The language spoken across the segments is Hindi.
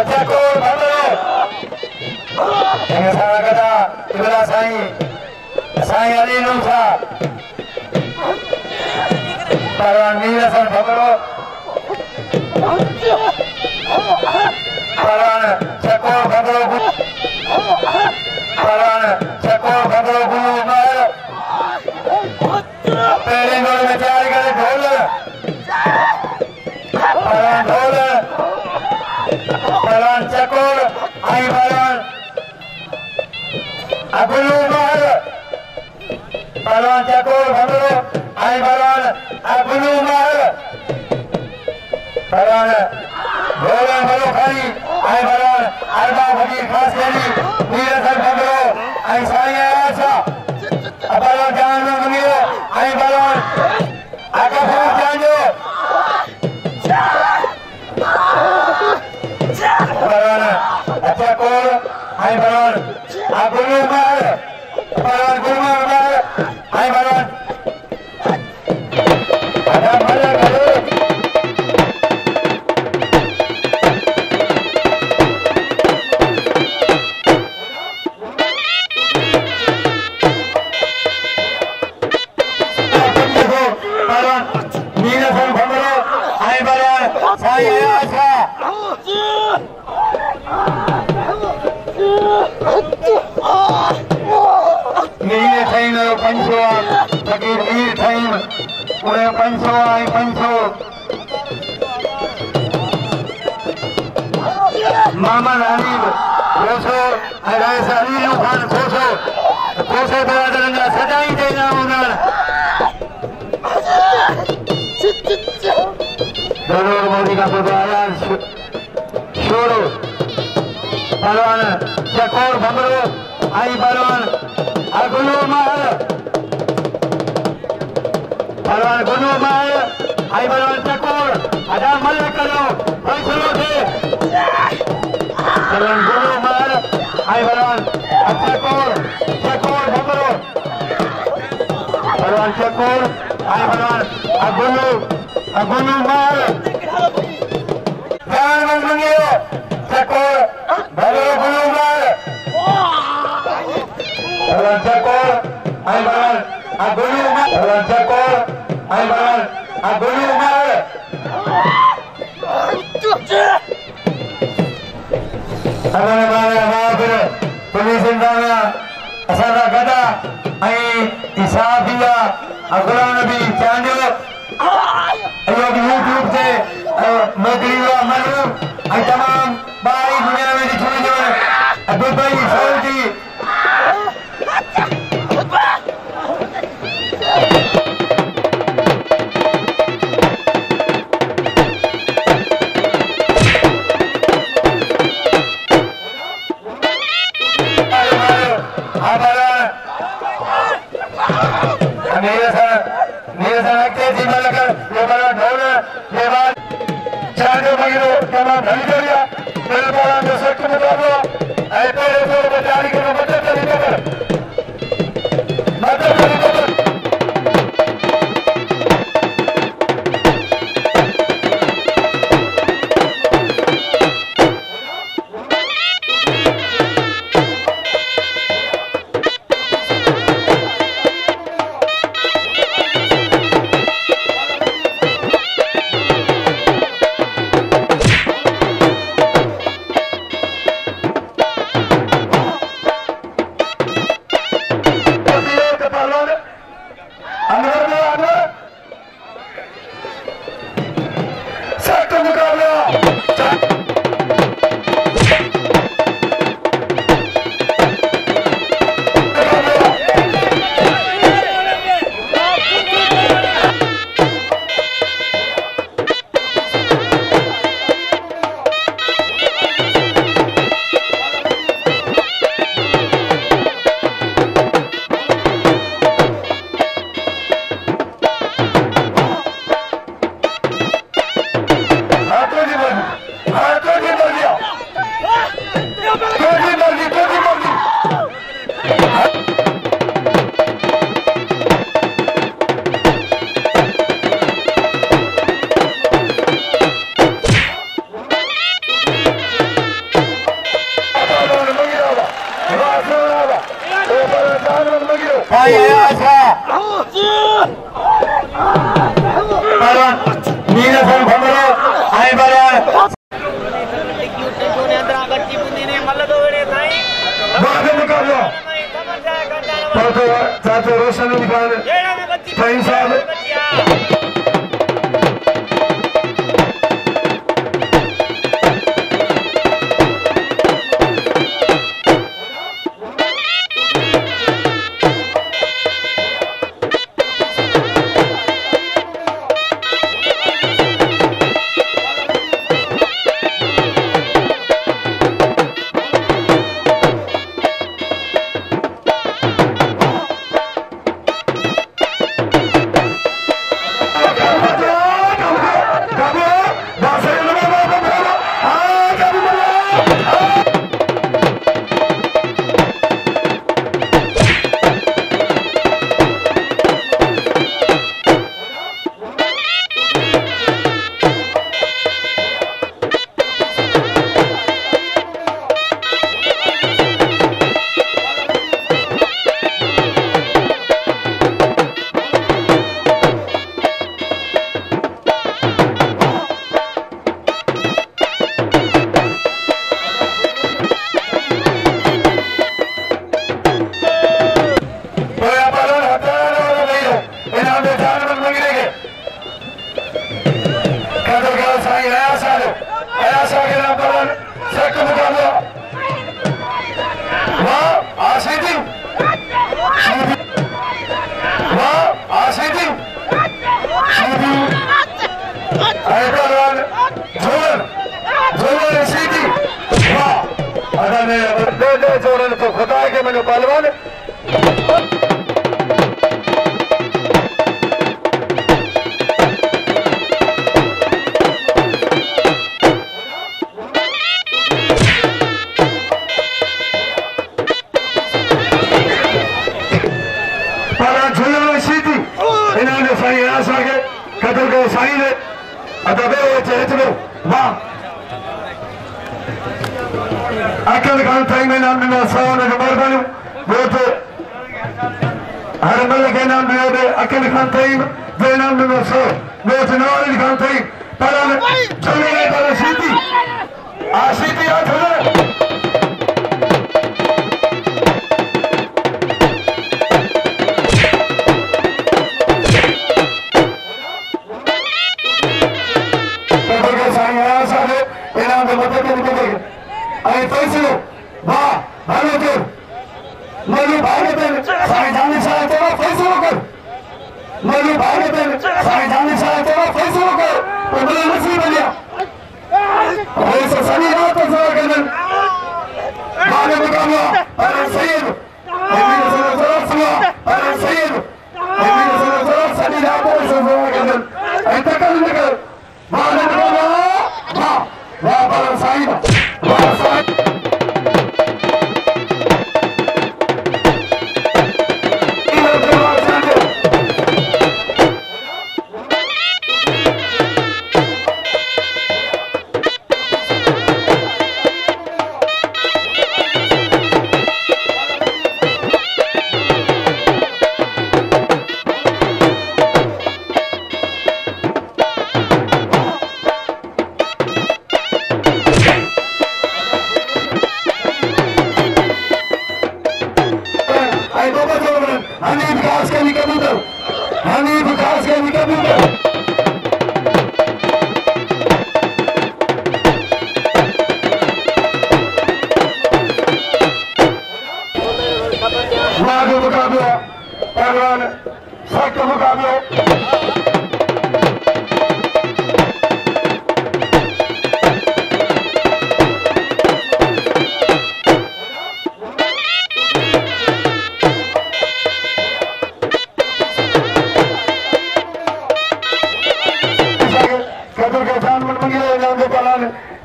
Cakul Bambaro dengan salah kata Ibrah Saing Ali Nusa Pahlawan Mirasan Bambaro Pahlawan Cakul Bambaro Pahlawan Cakul Bambaro Guru Mahal पहले गोल में तैयारी करे ढोल पहलवान चकोर आई पहलवान अबुलू महल पहलवान चकोर भंगरो आई पहलवान अबुलू महल पहलवान ढोल भलो खानी आई पहलवान अरबा फकीर खास गली वीरसन भंगरो आई साई आशा पहलवान जान मंगियो आई पहलवान आकाफूर जानो पहलवान चकोर आई पहलवान अबुलू महल पहलवान गुरुमार महल आई पहलवान आधा मजा करे Maman Habib, Koso, Raisa Ali Khan Koso, Koso beradarnya sedang dena unar. Darul Modi ka perbayan Shuru, Pahlawan Cakor Bambaro, Ai Pahlawan Agulu Mahal, Pahlawan Gulu Mahal, Ai Pahlawan Cakor, ada Malik Kalau, Faisal Ode. पहलवान गुरु महल आई पहलवान चकोर भंगरो पहलवान चकोर आई पहलवान अगुलू महल जान मंगियो चकोर भंगरो गुरु महल पहलवान चकोर आई पहलवान अगुलू महल पहलवान चकोर आई पहलवान अगुलू महल Abang maafir polisi dana asal gada ai isafiya agulan nabi channel ayo YouTube से नौकरी वा मालूम ai तमाम भाई दुनिया में छोड़ दो अब्दुल भाई सऊदी नीरसन के जीवन लगा ये बड़ा ढोल ये बात चांदो मगिरो तमाम ढली जोड़िया दिल बड़ा जो सख्त मुकाबला ऐ तेरे जोर बचारी के मदद चली कर साईं आया balon नीले सन भंगरो आई balon चाचा रोशन निकाल साईं साहब तो खुदा के मैंने पहलवान इन्होंने साईं आशा के कदर को साईं ने अदबे चेतनो वाह अकल खान साईं में नाम में सौ ने खबर बनो वो तो हर मल के नाम में दे अकल खान साईं दे नाम में सौ वो तो नवाज खान साईं पर चले पर सीधी आशीती आ थोड़ा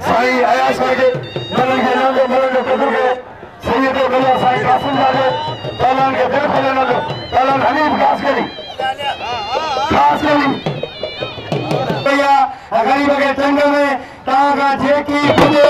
साईं आया सागे मलन के नाम मलन के कदर के सैयद भैया साईं कासिम जादे तलान के दिल खोले ना लो तलान हनीफ खास करी भैया गरीब के टंग में तागा जेकी खुदे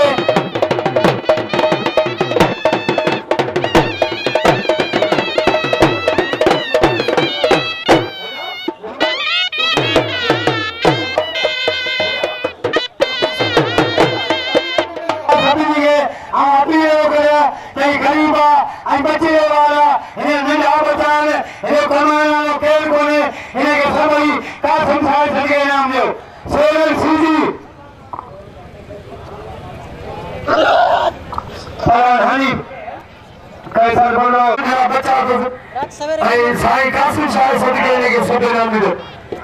आई साई कासिम शाह सदके के सोते नाम दो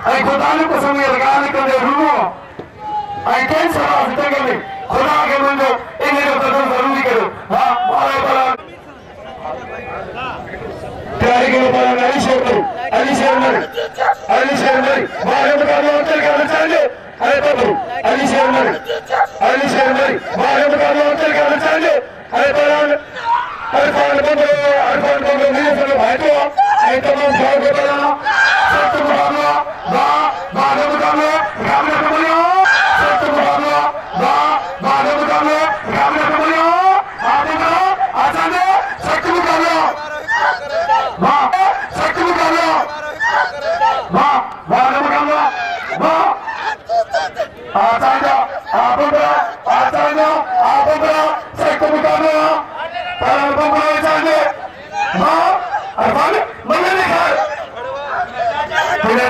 आई खुदा ने को समय लगाने को दे रूमो आई कैन सवा सदके में खुदा के मंदो इन्हें को कदम जरूरी करो हां मारे बला तैयारी के ऊपर अली शेर मरी मारे मुकाबला होटल का चाहिए अरे बाबू अली शेर मरी मारे मुकाबला होटल का चाहिए अरे बलान अरफान बंदो मेरे चलो भाई तो आई तमाम भाव के बला सख्त मुकाबला बाहर मुकाबला रामने को बोलियो सख्त मुकाबला बाहर मुकाबला रामने को बोलियो आप करो आसान है सख्त मुकाबला सख्त मुकाबला बाहर मुकाबला आसान आप करो सख्त मुकाबला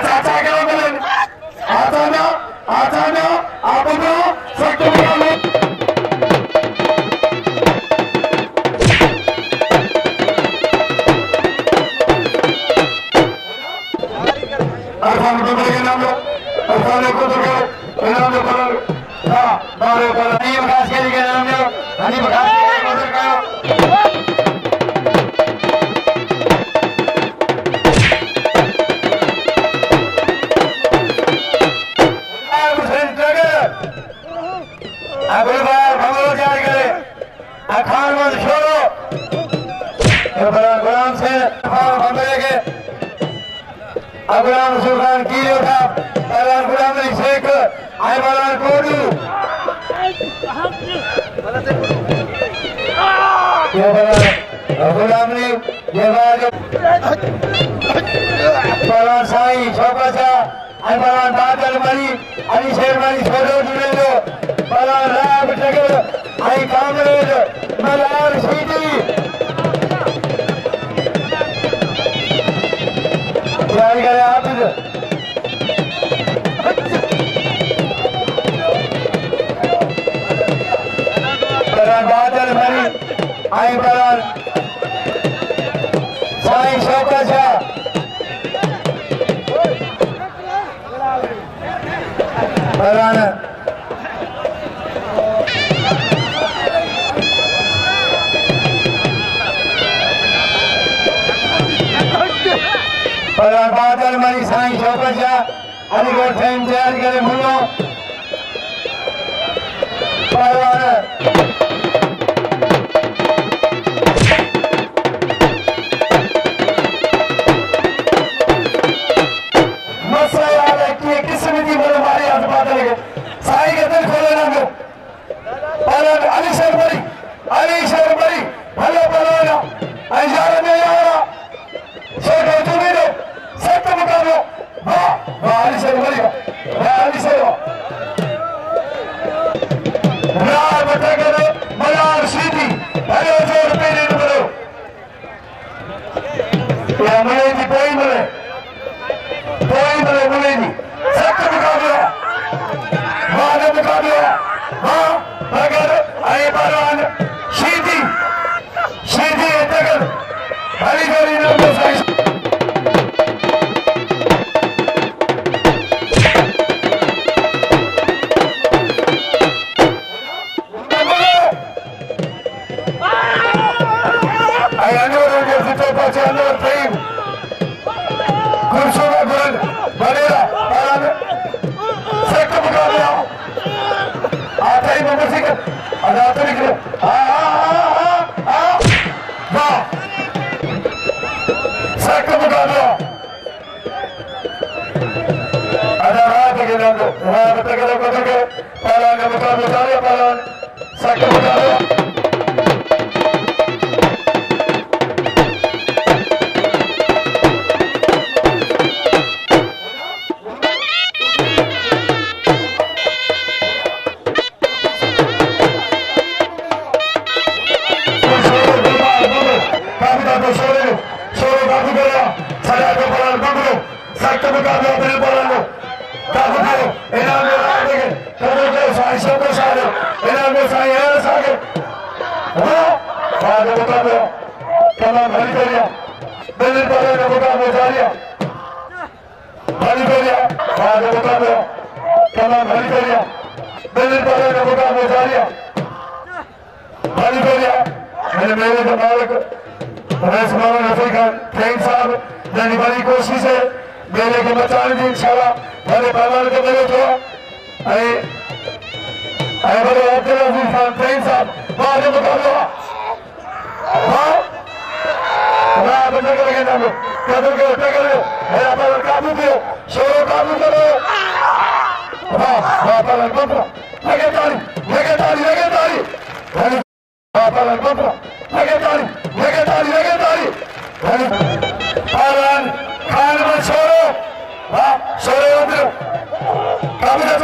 चाचा क्या आता ना आप सख्त मुकाबला अरफान को के नाम लो अरफान को तो नाम लो हां बारे पर नहीं विकास के लिए नाम लो हनी विकास के लिए करो अगले बार भंगलो जारी करे अखान मत छोड़ो गुलाम से भंगले के गुलाम सुल्तान की था पहला गुलाम अली शेख आई वाला कोडू ये वाला गुलाम ने ये वाला पहला साई शौकत आई वाला बादल मरी अली शेर मरी छोड़ो जुड़े लो पहला राब टगर आई कामरेज मलार सीधी तैयारी करें आप बादल मरी आई बलान साई शौकत शाह बलान बादल मरी साई शौकत शाह अलीगढ़ फैन तैयार करे मुल्लो पहलवान मसला याद है कि किस्म की बोले हमारे हाथ बादल के साई के दिल खोले ना दो पहलवान अली शेर मरी भले पहलवान ऐजारा में यारा शेर तुम्हें दो सख्त मुकाबला अली शेर मरी अली शेर रार बता करो मलार सीधी अरे जोर पे नहीं बोलो या मले की कोई मले नहीं सख्त मुकाबला माने मुकाबला अगर आए पहलवान सीधी तक अली गरी नाम से दिल्ली पर मुकाबले जारी है भारी करिया बाद मुकाबले तमाम भारी करिया दिल्ली पर मुकाबले जारी है भारी करिया मेरे के मालिक रमेश मोहन रफी खान ट्रेन साहब जानी बड़ी कोशिश है मेले के बचाने की इंशाल्लाह मेरे पहलवान के मेरे तो बड़े अब्दुल अजीज खान ट्रेन साहब बाद मुकाबला कदम के उठे करो मेरा पालन काबू करो शोरों काबू करो पालन बंद लगे ताली पालन बंद लगे ताली पालन खान में शोरो शोरो उधर काबू कर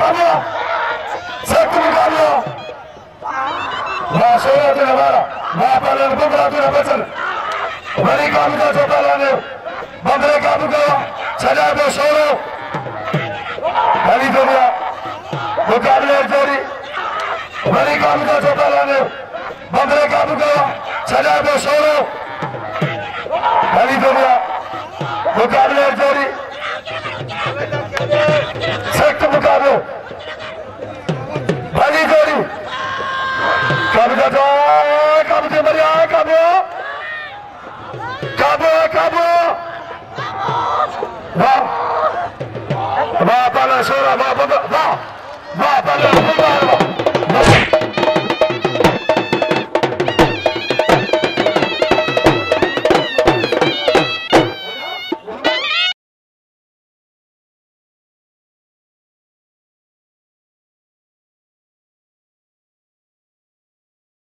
काबू सख्त मुकाबला शोरो तुझे हमारा पालन बंदरा तुझे बचन बड़ी काबू का जो पालन है बंदरे काबू करो सजा दो शोरो बड़ी दुनिया मुकाबले जारी बड़ी काबू का जो पालन है बंदरे काबू करो सजा दो शोरो बड़ी दुनिया मुकाबले जारी सख्त मुकाबले